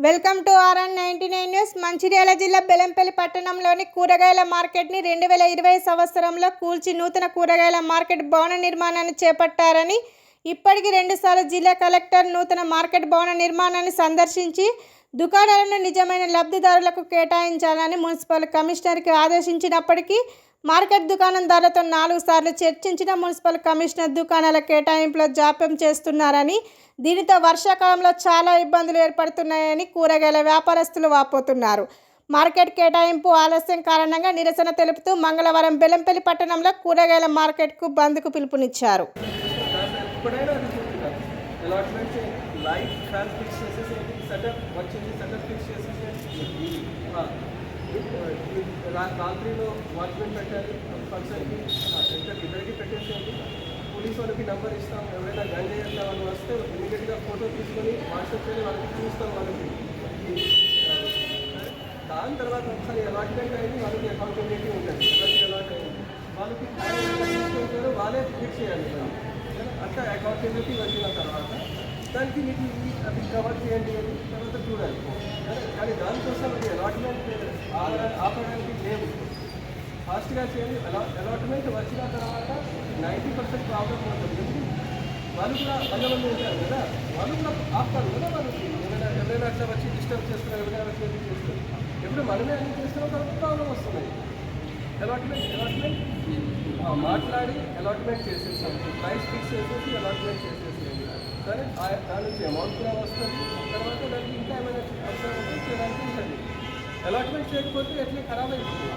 Welcome to RN99 news. Mancherial జిల్లా బెల్లంపల్లి పట్టణంలోని కూరగాయల మార్కెట్ని 2020 సంవత్సరంలో కూల్చి నూతన కూరగాయల మార్కెట్ భవన నిర్మాణాన్ని చేపట్టారని, ఇప్పటికి 2 సార్లు జిల్లా కలెక్టర్ నూతన మార్కెట్ భవన నిర్మాణాన్ని సందర్శించి దుకాణాలను నిజమైన లబ్ధిదారులకు కేటాయించాలని మున్సిపల్ కమిషనర్కి ఆదేశించినప్పటికీ మార్కెట్ దుకాణందారులతో 4 సార్లు చర్చించిన మున్సిపల్ కమిషనర్ దుకాణాల కేటాయింపులో జాప్యం చేస్తున్నారని, దీనితో వర్షాకాలంలో చాలా ఇబ్బందులు ఏర్పడుతున్నాయని కూరగాయల వ్యాపారస్తులు వాపోతున్నారు. మార్కెట్ కేటాయింపు ఆలస్యం కారణంగా నిరసన తెలుపుతూ మంగళవారం బెల్లంపల్లి పట్టణంలో కూరగాయల మార్కెట్కు బంద్కు పిలుపునిచ్చారు. రాత్రిలో వాచ్మెన్ పెట్టాలి, ఫంక్షన్కి ఇద్దరికి పెట్టేసేయండి. పోలీసు వాళ్ళకి నెంబర్ ఇస్తాం. ఎవరైనా గంజ చేస్తా వాళ్ళు వస్తే ఇమీడియట్గా ఫోటో తీసుకొని వాట్సాప్ చేసి వాళ్ళకి చూస్తాం. వాళ్ళకి దాని తర్వాత ఒకసారి అలాట్మెంట్ అయింది, వాళ్ళకి అకౌంటబిలిటీ ఉంటుంది. ఎవరికి అలాట్ అయింది వాళ్ళకి తీసుకుంటారు, వాళ్ళే ఫిక్స్ చేయాలి. అట్లా అకౌంటబిలిటీ వచ్చిన తర్వాత దానికి మీకు అది కవర్ చేయండి అని తర్వాత చూడాలి. కానీ దానికోసం అది అలాట్మెంట్ ఆపడానికి లేవు. ఫాస్ట్గా చేయండి. అలాట్మెంట్ వచ్చిన తర్వాత 90% ప్రాబ్లం ఉంటుంది. వాళ్ళు కూడా 100 మంది ఉంటారు కదా, వాళ్ళు కూడా ఆపుతారు కదా. వాళ్ళకి ఎవరైనా అట్లా వచ్చి డిస్టర్బ్ చేస్తున్నారు, ఎవరైనా వచ్చి చేస్తారు. ఎప్పుడు మనమే అన్ని చేస్తున్నాం కాబట్టి ప్రాబ్లం వస్తున్నాయి. అలాట్మెంట్ మాట్లాడి అలాట్మెంట్ చేసేసాం, ప్రైస్ ఫిక్స్ చేసేసి అలాట్మెంట్ చేసేసేయండి. సరే, దాని నుంచి అమౌంట్ కూడా వస్తుంది. తర్వాత దానికి ఇంకా ఏమైనా అవసరం ఉంటే చేయడానికి ఉంటుంది. అలాట్మెంట్ చేయకపోతే ఎట్లా ఖరాబ్ అయిపోతుంది.